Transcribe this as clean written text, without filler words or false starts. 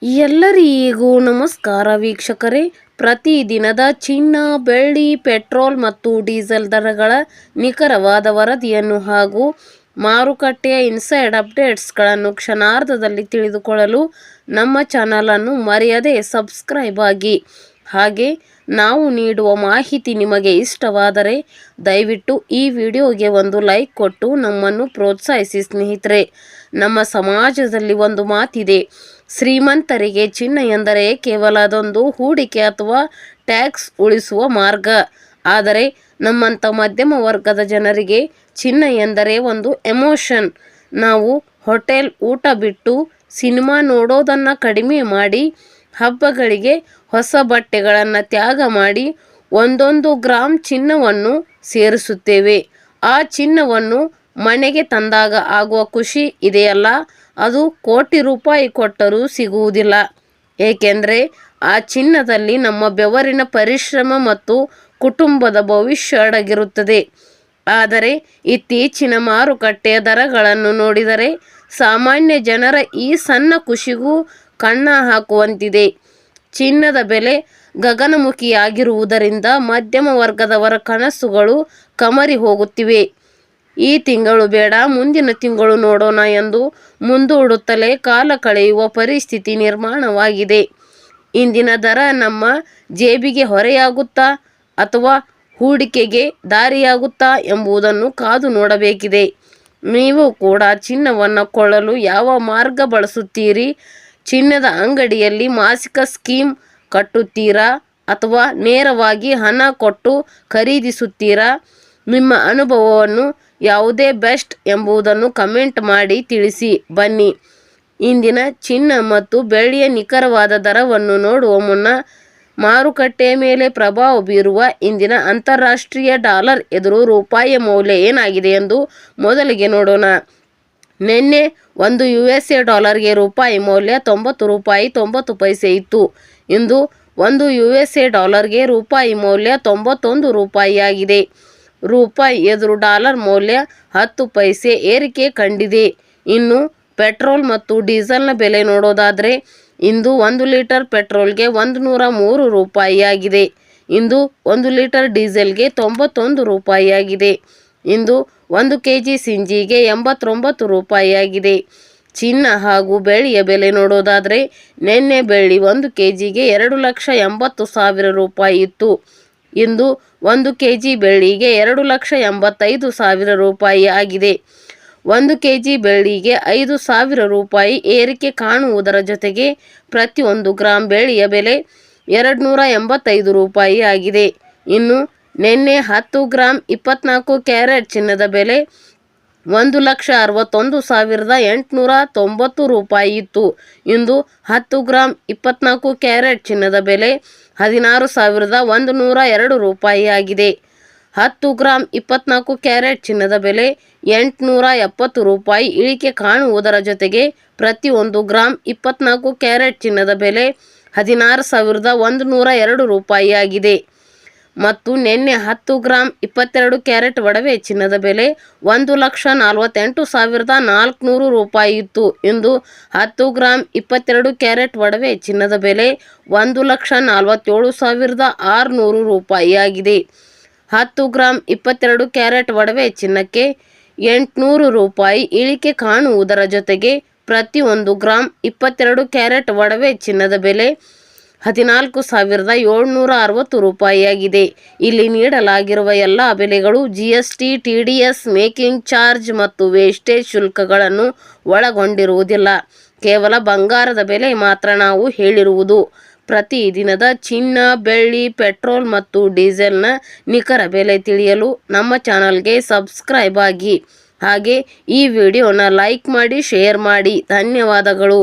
ಎಲ್ಲರಿಗೂ ನಮಸ್ಕಾರ ವೀಕ್ಷಕರೇ. ಪ್ರತಿದಿನದ ಚಿನ್ನ, ಬೆಳ್ಳಿ, ಪೆಟ್ರೋಲ್ ಮತ್ತು ಡೀಸೆಲ್ ದರಗಳ ನಿಖರವಾದ ವರದಿಯನ್ನು ಹಾಗೂ ಮಾರುಕಟ್ಟೆಯ ಇನ್ಸೈಡ್ ಅಪ್ಡೇಟ್ಸ್ಗಳನ್ನು ಕ್ಷಣಾರ್ಧದಲ್ಲಿ ತಿಳಿದುಕೊಳ್ಳಲು ನಮ್ಮ ಚಾನಲನ್ನು ಮರೆಯದೆ ಸಬ್ಸ್ಕ್ರೈಬ್ ಆಗಿ. ಹಾಗೆ ನಾವು ನೀಡುವ ಮಾಹಿತಿ ನಿಮಗೆ ಇಷ್ಟವಾದರೆ ದಯವಿಟ್ಟು ಈ ವಿಡಿಯೋಗೆ ಒಂದು ಲೈಕ್ ಕೊಟ್ಟು ನಮ್ಮನ್ನು ಪ್ರೋತ್ಸಾಹಿಸಿ ಸ್ನೇಹಿತರೆ. ನಮ್ಮ ಸಮಾಜದಲ್ಲಿ ಒಂದು ಮಾತಿದೆ, ಶ್ರೀಮಂತರಿಗೆ ಚಿನ್ನ ಎಂದರೆ ಕೇವಲ ಅದೊಂದು ಹೂಡಿಕೆ ಅಥವಾ ಟ್ಯಾಕ್ಸ್ ಉಳಿಸುವ ಮಾರ್ಗ. ಆದರೆ ನಮ್ಮಂಥ ಮಧ್ಯಮ ವರ್ಗದ ಜನರಿಗೆ ಚಿನ್ನ ಎಂದರೆ ಒಂದು ಎಮೋಷನ್. ನಾವು ಹೋಟೆಲ್ ಊಟ ಬಿಟ್ಟು ಸಿನಿಮಾ ನೋಡೋದನ್ನು ಕಡಿಮೆ ಮಾಡಿ, ಹಬ್ಬಗಳಿಗೆ ಹೊಸ ಬಟ್ಟೆಗಳನ್ನು ತ್ಯಾಗ ಮಾಡಿ ಒಂದೊಂದು ಗ್ರಾಮ್ ಚಿನ್ನವನ್ನು ಸೇರಿಸುತ್ತೇವೆ. ಆ ಚಿನ್ನವನ್ನು ಮನೆಗೆ ತಂದಾಗ ಆಗುವ ಖುಷಿ ಇದೆಯಲ್ಲ, ಅದು ಕೋಟಿ ರೂಪಾಯಿ ಕೊಟ್ಟರೂ ಸಿಗುವುದಿಲ್ಲ. ಏಕೆಂದರೆ ಆ ಚಿನ್ನದಲ್ಲಿ ನಮ್ಮ ಬೆವರಿನ ಪರಿಶ್ರಮ ಮತ್ತು ಕುಟುಂಬದ ಭವಿಷ್ಯ ಅಡಗಿರುತ್ತದೆ. ಆದರೆ ಇತ್ತೀಚಿನ ಮಾರುಕಟ್ಟೆಯ ದರಗಳನ್ನು ನೋಡಿದರೆ ಸಾಮಾನ್ಯ ಜನರ ಈ ಸಣ್ಣ ಖುಷಿಗೂ ಕನ್ನ ಹಾಕುವಂತಿದೆ. ಚಿನ್ನದ ಬೆಲೆ ಗಗನಮುಖಿಯಾಗಿರುವುದರಿಂದ ಮಧ್ಯಮ ವರ್ಗದವರ ಕನಸುಗಳು ಕಮರಿ ಹೋಗುತ್ತಿವೆ. ಈ ತಿಂಗಳು ಬೇಡ, ಮುಂದಿನ ತಿಂಗಳು ನೋಡೋಣ ಎಂದು ಮುಂದೂಡುತ್ತಲೇ ಕಾಲ ಕಳೆಯುವ ಪರಿಸ್ಥಿತಿ ನಿರ್ಮಾಣವಾಗಿದೆ. ಇಂದಿನ ದರ ನಮ್ಮ ಜೇಬಿಗೆ ಹೊರೆಯಾಗುತ್ತಾ ಅಥವಾ ಹೂಡಿಕೆಗೆ ದಾರಿಯಾಗುತ್ತಾ ಎಂಬುದನ್ನು ಕಾದು ನೋಡಬೇಕಿದೆ. ನೀವು ಕೂಡ ಚಿನ್ನವನ್ನು ಕೊಳ್ಳಲು ಯಾವ ಮಾರ್ಗ ಬಳಸುತ್ತೀರಿ? ಚಿನ್ನದ ಅಂಗಡಿಯಲ್ಲಿ ಮಾಸಿಕ ಸ್ಕೀಮ್ ಕಟ್ಟುತ್ತೀರಾ ಅಥವಾ ನೇರವಾಗಿ ಹಣ ಕೊಟ್ಟು ಖರೀದಿಸುತ್ತೀರಾ? ನಿಮ್ಮ ಅನುಭವವನ್ನು ಯಾವುದೇ ಬೆಸ್ಟ್ ಎಂಬುದನ್ನು ಕಮೆಂಟ್ ಮಾಡಿ ತಿಳಿಸಿ. ಬನ್ನಿ, ಇಂದಿನ ಚಿನ್ನ ಮತ್ತು ಬೆಳ್ಳಿಯ ನಿಖರವಾದ ದರವನ್ನು ನೋಡುವ ಮುನ್ನ ಮಾರುಕಟ್ಟೆಯ ಮೇಲೆ ಪ್ರಭಾವ ಬೀರುವ ಇಂದಿನ ಅಂತಾರಾಷ್ಟ್ರೀಯ ಡಾಲರ್ ಎದುರು ರೂಪಾಯಿಯ ಮೌಲ್ಯ ಏನಾಗಿದೆ ಎಂದು ಮೊದಲಿಗೆ ನೋಡೋಣ. ನಿನ್ನೆ ಒಂದು USA ಡಾಲರ್ಗೆ ರೂಪಾಯಿ ಮೌಲ್ಯ 90 ರೂಪಾಯಿ 90 ಪೈಸೆ ಇತ್ತು. ಇಂದು ಒಂದು USA ಡಾಲರ್ಗೆ ರೂಪಾಯಿ ಮೌಲ್ಯ 91 ರೂಪಾಯಿಯಾಗಿದೆ. ರೂಪಾಯಿ ಎದುರು ಡಾಲರ್ ಮೌಲ್ಯ 10 ಪೈಸೆ ಏರಿಕೆ ಕಂಡಿದೆ. ಇನ್ನು ಪೆಟ್ರೋಲ್ ಮತ್ತು ಡೀಸೆಲ್ನ ಬೆಲೆ ನೋಡೋದಾದರೆ ಇಂದು 1 ಲೀಟರ್ ಪೆಟ್ರೋಲ್ಗೆ 103 ರೂಪಾಯಿಯಾಗಿದೆ. ಇಂದು 1 ಲೀಟರ್ ಡೀಸೆಲ್ಗೆ 91 ರೂಪಾಯಿಯಾಗಿದೆ. ಇಂದು 1 kg ಸಿಂಜಿಗೆ 89 ರೂಪಾಯಿಯಾಗಿದೆ. ಚಿನ್ನ ಹಾಗೂ ಬೆಳ್ಳಿಯ ಬೆಲೆ ನೋಡೋದಾದರೆ ನಿನ್ನೆ ಬೆಳ್ಳಿ 1 kgಗೆ 2,80,000 ರೂಪಾಯಿ ಇತ್ತು. ಇಂದು 1 kg ಬೆಳ್ಳಿಗೆ 2,85,000 ರೂಪಾಯಿ ಆಗಿದೆ. 1 kg ಬೆಳ್ಳಿಗೆ 5,000 ರೂಪಾಯಿ ಏರಿಕೆ ಕಾಣುವುದರ ಜೊತೆಗೆ ಪ್ರತಿ 1 ಗ್ರಾಂ ಬೆಳ್ಳಿಯ ಬೆಲೆ 285 ರೂಪಾಯಿ ಆಗಿದೆ. ಇನ್ನು ನಿನ್ನೆ 10 ಗ್ರಾಂ 24 ಕ್ಯಾರೆಟ್ ಚಿನ್ನದ ಬೆಲೆ 1,61,890 ರೂಪಾಯಿ ಇತ್ತು. ಇಂದು 10 ಗ್ರಾಂ 24 ಕ್ಯಾರೆಟ್ ಚಿನ್ನದ ಬೆಲೆ 16,102 ರೂಪಾಯಿ ಆಗಿದೆ. 10 ಗ್ರಾಂ 24 ಕ್ಯಾರೆಟ್ ಚಿನ್ನದ ಬೆಲೆ 870 ರೂಪಾಯಿ ಇಳಿಕೆ ಕಾಣುವುದರ ಜೊತೆಗೆ ಪ್ರತಿ 1 ಗ್ರಾಂ 24 ಕ್ಯಾರೆಟ್ ಚಿನ್ನದ ಬೆಲೆ 16,102 ರೂಪಾಯಿ ಆಗಿದೆ. ಮತ್ತು ನಿನ್ನೆ 10 ಗ್ರಾಂ 22 ಕ್ಯಾರೆಟ್ ಒಡವೆ ಚಿನ್ನದ ಬೆಲೆ 1,48,400 ರೂಪಾಯಿ ಇತ್ತು. ಇಂದು 10 ಗ್ರಾಂ 22 ಕ್ಯಾರೆಟ್ ಒಡವೆ ಚಿನ್ನದ ಬೆಲೆ 1,47,600 ರೂಪಾಯಿ ಆಗಿದೆ. 10 ಗ್ರಾಂ 22 ಕ್ಯಾರೆಟ್ ಒಡವೆ ಚಿನ್ನಕ್ಕೆ 800 ರೂಪಾಯಿ ಇಳಿಕೆ ಕಾಣುವುದರ ಜೊತೆಗೆ ಪ್ರತಿ 1 ಗ್ರಾಂ 22 ಕ್ಯಾರೆಟ್ ಒಡವೆ ಚಿನ್ನದ ಬೆಲೆ 14,760 ರೂಪಾಯಿಯಾಗಿದೆ. ಇಲ್ಲಿ ನೀಡಲಾಗಿರುವ ಎಲ್ಲ ಬೆಲೆಗಳು GST, TDS, ಮೇಕಿಂಗ್ ಚಾರ್ಜ್ ಮತ್ತು ವೇಸ್ಟೇಜ್ ಶುಲ್ಕಗಳನ್ನು ಒಳಗೊಂಡಿರುವುದಿಲ್ಲ. ಕೇವಲ ಬಂಗಾರದ ಬೆಲೆ ಮಾತ್ರ ನಾವು ಹೇಳಿರುವುದು. ಪ್ರತಿದಿನದ ಚಿನ್ನ, ಬೆಳ್ಳಿ, ಪೆಟ್ರೋಲ್ ಮತ್ತು ಡೀಸೆಲ್ನ ನಿಖರ ಬೆಲೆ ತಿಳಿಯಲು ನಮ್ಮ ಚಾನಲ್ಗೆ ಸಬ್ಸ್ಕ್ರೈಬ್ ಆಗಿ. ಹಾಗೆ ಈ ವಿಡಿಯೋನ ಲೈಕ್ ಮಾಡಿ, ಶೇರ್ ಮಾಡಿ. ಧನ್ಯವಾದಗಳು.